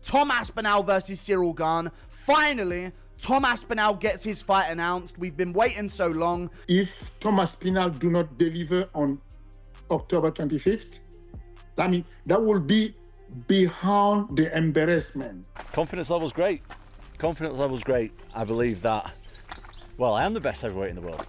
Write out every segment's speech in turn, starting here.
Tom Aspinall versus Ciryl Gane. Finally, Tom Aspinall gets his fight announced. We've been waiting so long. If Tom Aspinall do not deliver on October 25th, I mean, that will be beyond the embarrassment. Confidence level's great. Confidence level's great. I believe that. Well, I am the best heavyweight in the world,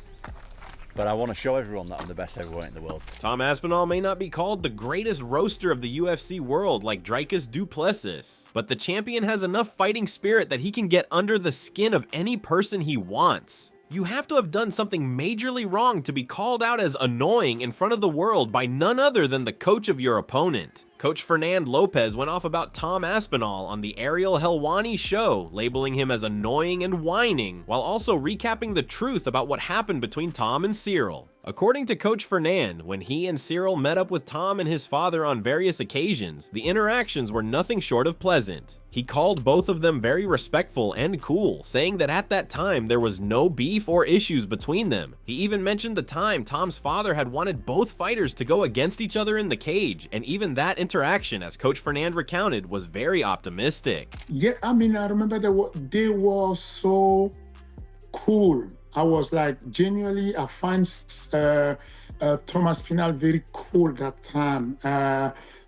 but I want to show everyone that I'm the best heavyweight in the world. Tom Aspinall may not be called the greatest roaster of the UFC world like Dricus du Plessis, but the champion has enough fighting spirit that he can get under the skin of any person he wants. You have to have done something majorly wrong to be called out as annoying in front of the world by none other than the coach of your opponent. Coach Fernand Lopez went off about Tom Aspinall on the Ariel Helwani show, labeling him as annoying and whining, while also recapping the truth about what happened between Tom and Ciryl. According to Coach Fernand, when he and Ciryl met up with Tom and his father on various occasions, the interactions were nothing short of pleasant. He called both of them very respectful and cool, saying that at that time there was no beef or issues between them. He even mentioned the time Tom's father had wanted both fighters to go against each other in the cage, and even that interaction, as Coach Fernand recounted, was very optimistic. Yeah, I mean, I remember they were so cool. I was like, genuinely, I find Tom Aspinall very cool that time.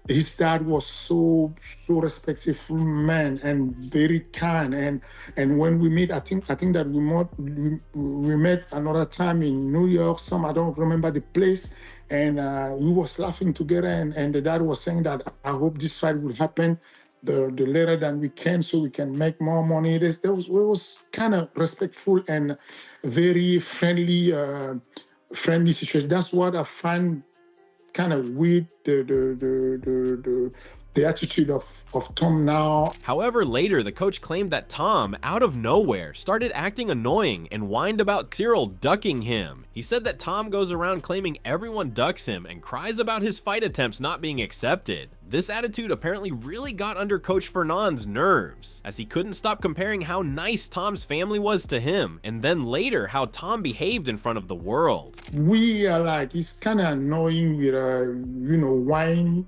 His dad was so respectful man and very kind. And when we meet, I think that we met another time in New York. I don't remember the place. And we was laughing together. And the dad was saying that I hope this fight will happen the later than we can, so we can make more money. It was kind of respectful and very friendly situation. That's what I find kind of weird, the attitude of Tom now. However, later the coach claimed that Tom, out of nowhere, started acting annoying and whined about Ciryl ducking him. He said that Tom goes around claiming everyone ducks him and cries about his fight attempts not being accepted. This attitude apparently really got under Coach Fernand's nerves, as he couldn't stop comparing how nice Tom's family was to him, and then later how Tom behaved in front of the world. We are like, it's kind of annoying with,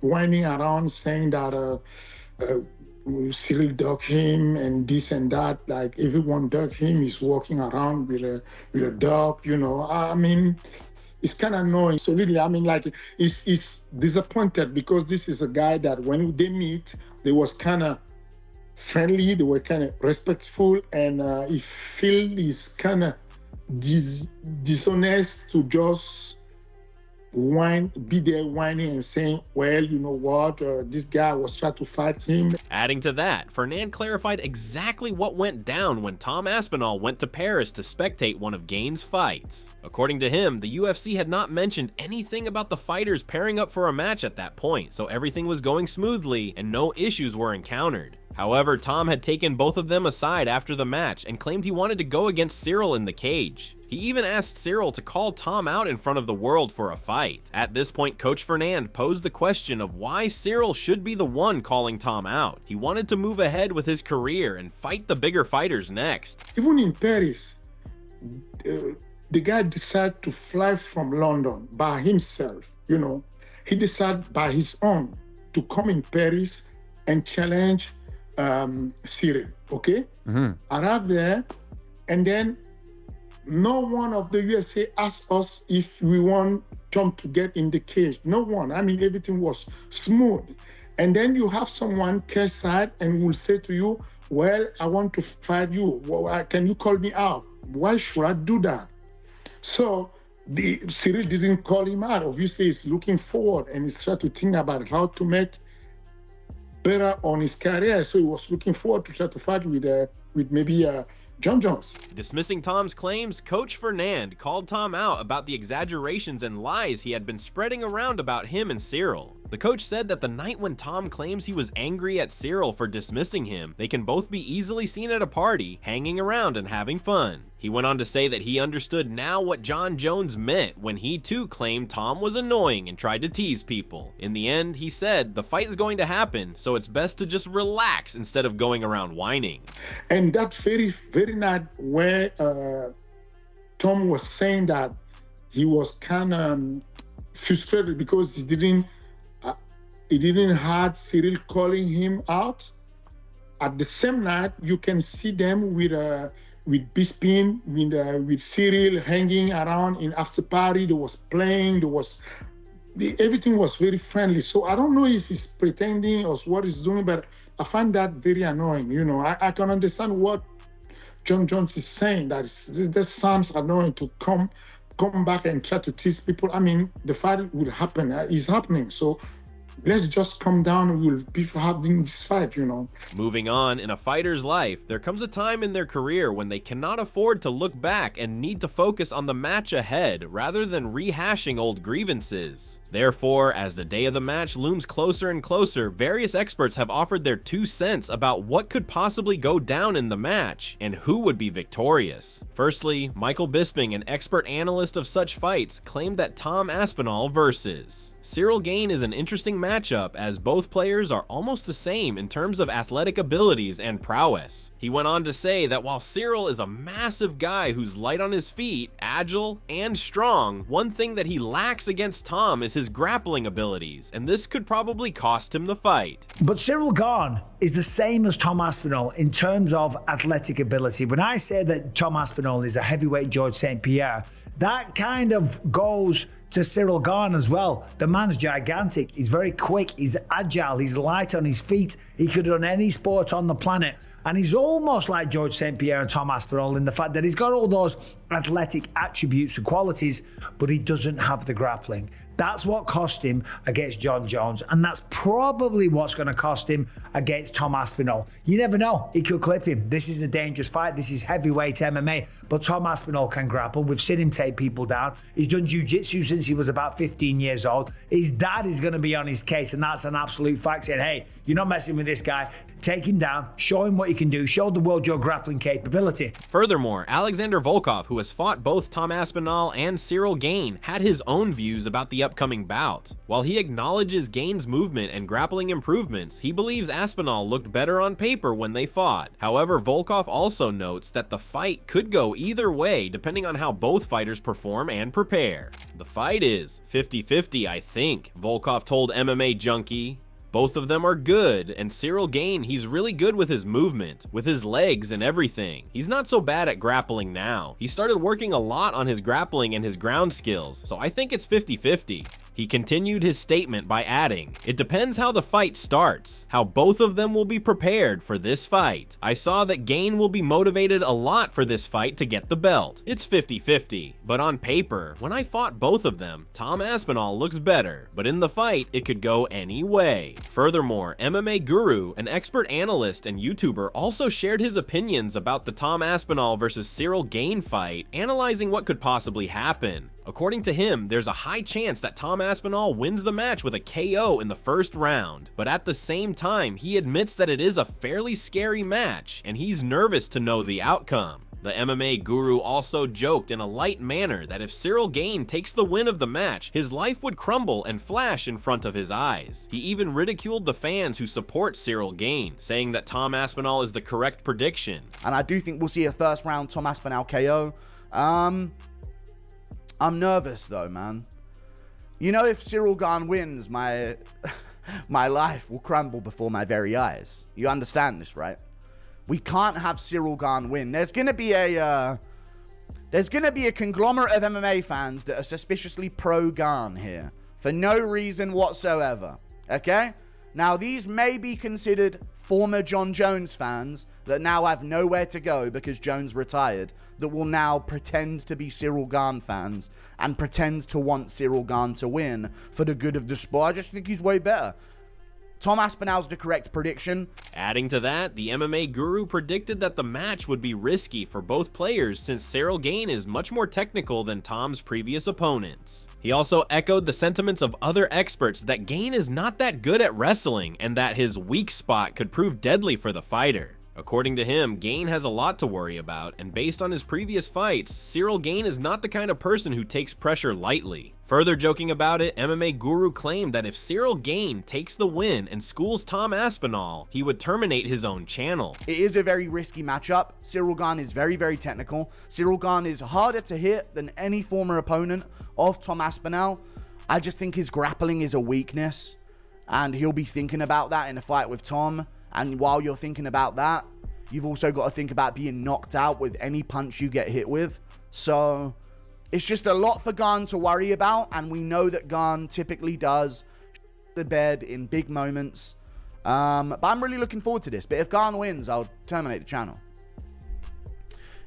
whining around saying that Ciryl dug him and this and that. Like everyone dug him. He's walking around with a dog. I mean, it's kind of annoying. So really, I mean, like, it's disappointed because this is a guy that when they meet, they was kind of friendly. They were kind of respectful, and he feel he's kind of dishonest to just be there whining and saying, well, you know what, this guy was trying to fight him. Adding to that, Fernand clarified exactly what went down when Tom Aspinall went to Paris to spectate one of Gane's fights. According to him, the UFC had not mentioned anything about the fighters pairing up for a match at that point, so everything was going smoothly and no issues were encountered. However, Tom had taken both of them aside after the match and claimed he wanted to go against Ciryl in the cage. He even asked Ciryl to call Tom out in front of the world for a fight. At this point, Coach Fernand posed the question of why Ciryl should be the one calling Tom out. He wanted to move ahead with his career and fight the bigger fighters next. Even in Paris, the guy decided to fly from London by himself, He decided by his own to come in Paris and challenge Ciryl, okay? Arrived there, and then no one of the UFC asked us if we want Tom to get in the cage. No one. I mean, everything was smooth. And then you have someone cage side and will say to you, well, I want to fight you. Well, can you call me out? Why should I do that? So Ciryl didn't call him out. Obviously, he's looking forward and he's trying to think about how to make better on his career. So he was looking forward to try to fight with maybe John Jones. Dismissing Tom's claims, Coach Fernand called Tom out about the exaggerations and lies he had been spreading around about him and Ciryl. The coach said that the night when Tom claims he was angry at Ciryl for dismissing him, they can both be easily seen at a party, hanging around and having fun. He went on to say that he understood now what John Jones meant when he too claimed Tom was annoying and tried to tease people. In the end, he said, the fight is going to happen, so it's best to just relax instead of going around whining. And that very, very night where Tom was saying that he was kind of frustrated because he didn't have Ciryl calling him out. at the same night, you can see them with Bisping, with Ciryl hanging around in after party. They was playing. Everything was very friendly. So I don't know if he's pretending or what he's doing, but I find that very annoying. I can understand what John Jones is saying, that this sounds annoying to come back and try to tease people. I mean, the fight will happen. It's happening. So let's just come down and we'll be having this fight, Moving on, in a fighter's life, there comes a time in their career when they cannot afford to look back and need to focus on the match ahead rather than rehashing old grievances. Therefore, as the day of the match looms closer and closer, various experts have offered their 2 cents about what could possibly go down in the match and who would be victorious. Firstly, Michael Bisping, an expert analyst of such fights, claimed that Tom Aspinall versus Ciryl Gane is an interesting matchup as both players are almost the same in terms of athletic abilities and prowess. He went on to say that while Ciryl is a massive guy who's light on his feet, agile, and strong, one thing that he lacks against Tom is his grappling abilities, and this could probably cost him the fight. But Ciryl Gane is the same as Tom Aspinall in terms of athletic ability. When I say that Tom Aspinall is a heavyweight George St. Pierre, that kind of goes to Ciryl Gane as well. The man's gigantic, he's very quick, he's agile, he's light on his feet, he could run any sport on the planet. And he's almost like George St. Pierre and Tom Aspinall in the fact that he's got all those athletic attributes and qualities, but he doesn't have the grappling. That's what cost him against John Jones, and that's probably what's going to cost him against Tom Aspinall. You never know, he could clip him. This is a dangerous fight, this is heavyweight MMA, but Tom Aspinall can grapple. We've seen him take people down. He's done jiu-jitsu since he was about 15 years old. His dad is going to be on his case, and that's an absolute fact, saying, hey, you're not messing with this guy. Take him down, show him what you can do, show the world your grappling capability. Furthermore, Alexander Volkov, who has fought both Tom Aspinall and Ciryl Gane, had his own views about the upcoming bout. While he acknowledges Gane's movement and grappling improvements, he believes Aspinall looked better on paper when they fought. However, Volkov also notes that the fight could go either way depending on how both fighters perform and prepare. The fight is 50-50, I think, Volkov told MMA Junkie. Both of them are good, and Ciryl Gane, he's really good with his movement, with his legs and everything. He's not so bad at grappling now. He started working a lot on his grappling and his ground skills, so I think it's 50-50. He continued his statement by adding, "It depends how the fight starts, how both of them will be prepared for this fight. I saw that Gane will be motivated a lot for this fight to get the belt. It's 50-50, but on paper, when I fought both of them, Tom Aspinall looks better, but in the fight, it could go any way." Furthermore, MMA Guru, an expert analyst and YouTuber, also shared his opinions about the Tom Aspinall versus Ciryl Gane fight, analyzing what could possibly happen. According to him, there's a high chance that Tom Aspinall wins the match with a KO in the first round, but at the same time, he admits that it is a fairly scary match, and he's nervous to know the outcome. The MMA Guru also joked in a light manner that if Ciryl Gane takes the win of the match, his life would crumble and flash in front of his eyes. He even ridiculed the fans who support Ciryl Gane, saying that Tom Aspinall is the correct prediction. And I do think we'll see a first round Tom Aspinall KO. I'm nervous though, man. You know, if Ciryl Gane wins, my life will crumble before my very eyes. You understand this, right? We can't have Ciryl Gane win. There's gonna be a conglomerate of MMA fans that are suspiciously pro Gane here for no reason whatsoever. Okay? Now these may be considered former John Jones fans that now have nowhere to go because Jones retired, that will now pretend to be Ciryl Gane fans and pretend to want Ciryl Gane to win for the good of the sport. I just think he's way better. Tom Aspinall's the correct prediction. Adding to that, the MMA Guru predicted that the match would be risky for both players since Ciryl Gane is much more technical than Tom's previous opponents. He also echoed the sentiments of other experts that Gane is not that good at wrestling and that his weak spot could prove deadly for the fighter. According to him, Gane has a lot to worry about, and based on his previous fights, Ciryl Gane is not the kind of person who takes pressure lightly. Further joking about it, MMA Guru claimed that if Ciryl Gane takes the win and schools Tom Aspinall, he would terminate his own channel. It is a very risky matchup. Ciryl Gane is very, very technical. Ciryl Gane is harder to hit than any former opponent of Tom Aspinall. I just think his grappling is a weakness, and he'll be thinking about that in a fight with Tom. And while you're thinking about that, you've also got to think about being knocked out with any punch you get hit with. So it's just a lot for Gane to worry about. And we know that Gane typically does the bed in big moments. But I'm really looking forward to this. But if Gane wins, I'll terminate the channel.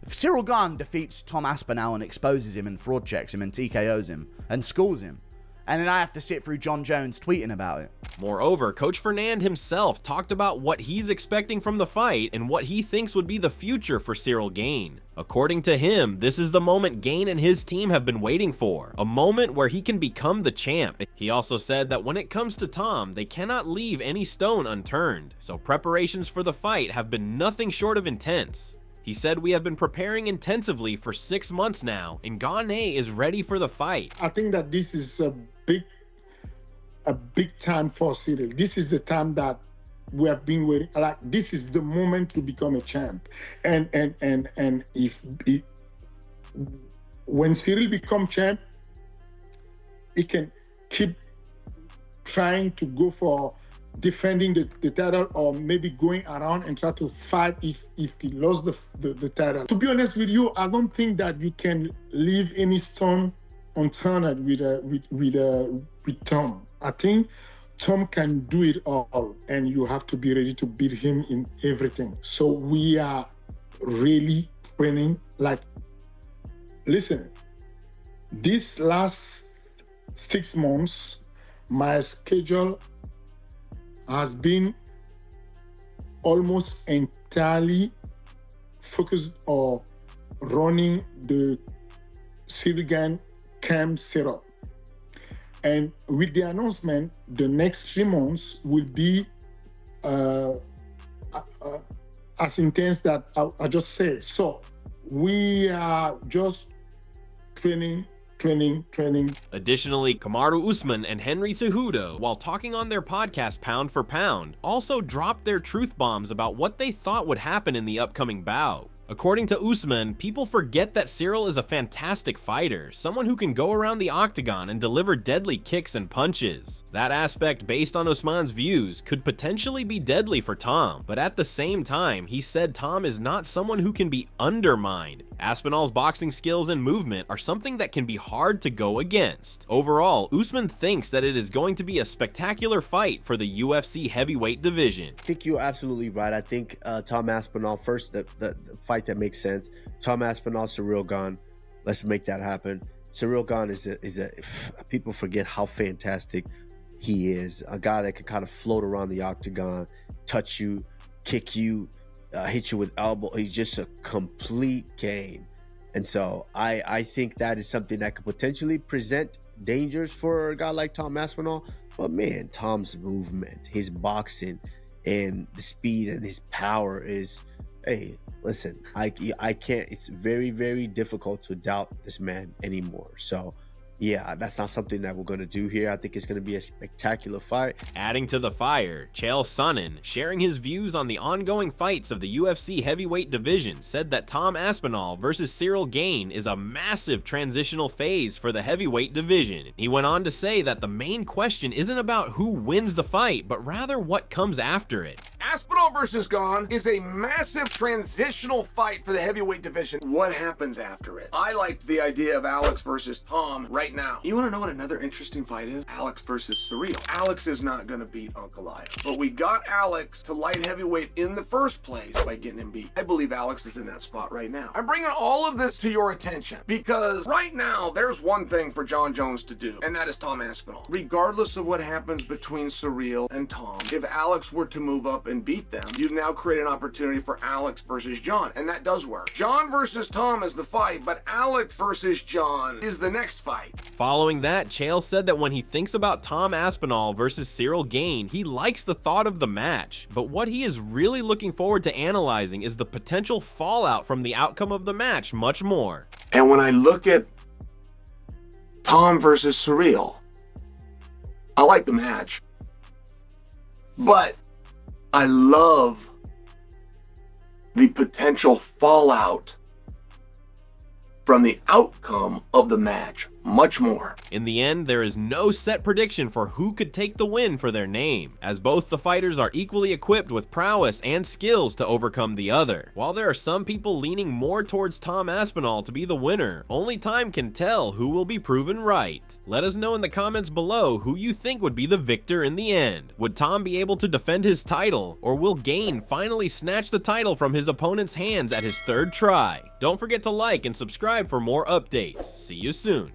If Ciryl Gane defeats Tom Aspinall and exposes him and fraud checks him and TKOs him and schools him, and then I have to sit through Jon Jones tweeting about it. Moreover, Coach Fernand himself talked about what he's expecting from the fight and what he thinks would be the future for Ciryl Gane. According to him, this is the moment Gane and his team have been waiting for, a moment where he can become the champ. He also said that when it comes to Tom, they cannot leave any stone unturned, so preparations for the fight have been nothing short of intense. He said, "We have been preparing intensively for 6 months now, and Gane is ready for the fight." I think that this is a big time for Ciryl. This is the time that we have been waiting. Like, this is the moment to become a champ. And if when Ciryl become champ, he can keep trying to go for defending the title, or maybe going around and try to fight if he lost the title. To be honest with you, I don't think that you can leave any stone unturned with Tom. I think Tom can do it all, and you have to be ready to beat him in everything. So we are really training. Like, listen, this last 6 months, my schedule has been almost entirely focused on running the Ciryl Gane camp setup. And with the announcement, the next 3 months will be as intense that I just said. So we are just training. Additionally, Kamaru Usman and Henry Cejudo, while talking on their podcast Pound for Pound, also dropped their truth bombs about what they thought would happen in the upcoming bout. According to Usman, people forget that Ciryl is a fantastic fighter, someone who can go around the octagon and deliver deadly kicks and punches. That aspect, based on Usman's views, could potentially be deadly for Tom, but at the same time, he said Tom is not someone who can be undermined. Aspinall's boxing skills and movement are something that can be hard to go against. Overall, Usman thinks that it is going to be a spectacular fight for the UFC heavyweight division. I think you're absolutely right. I think Tom Aspinall, first, the fight that makes sense. Tom Aspinall, Ciryl Gane. Let's make that happen. Ciryl Gane is a people forget how fantastic he is. A guy that can kind of float around the octagon, touch you, kick you, hit you with elbow. He's just a complete game. And so I think that is something that could potentially present dangers for a guy like Tom Aspinall. But man, Tom's movement, his boxing, and the speed and his power is, hey, listen, I can't, it's very, very difficult to doubt this man anymore. So yeah, that's not something that we're going to do here. I think it's going to be a spectacular fight. Adding to the fire, Chael Sonnen, sharing his views on the ongoing fights of the UFC heavyweight division, said that Tom Aspinall versus Ciryl Gane is a massive transitional phase for the heavyweight division. He went on to say that the main question isn't about who wins the fight, but rather what comes after it. Aspinall versus Gane is a massive transitional fight for the heavyweight division. What happens after it? I liked the idea of Alex versus Tom right now. You want to know what another interesting fight is? Alex versus Ciryl. Alex is not going to beat Uncle Aya, but we got Alex to light heavyweight in the first place by getting him beat. I believe Alex is in that spot right now. I'm bringing all of this to your attention because right now there's one thing for Jon Jones to do, and that is Tom Aspinall. Regardless of what happens between Ciryl and Tom, if Alex were to move up and beat them, you've now created an opportunity for Alex versus Jon, and that does work. Jon versus Tom is the fight, but Alex versus Jon is the next fight. Following that, Chael said that when he thinks about Tom Aspinall versus Ciryl Gane, he likes the thought of the match, but what he is really looking forward to analyzing is the potential fallout from the outcome of the match much more. And when I look at Tom versus Ciryl, I like the match, but I love the potential fallout from the outcome of the match much more. In the end, there is no set prediction for who could take the win for their name, as both the fighters are equally equipped with prowess and skills to overcome the other. While there are some people leaning more towards Tom Aspinall to be the winner, only time can tell who will be proven right. Let us know in the comments below who you think would be the victor in the end. Would Tom be able to defend his title, or will Gane finally snatch the title from his opponent's hands at his third try? Don't forget to like and subscribe for more updates. See you soon.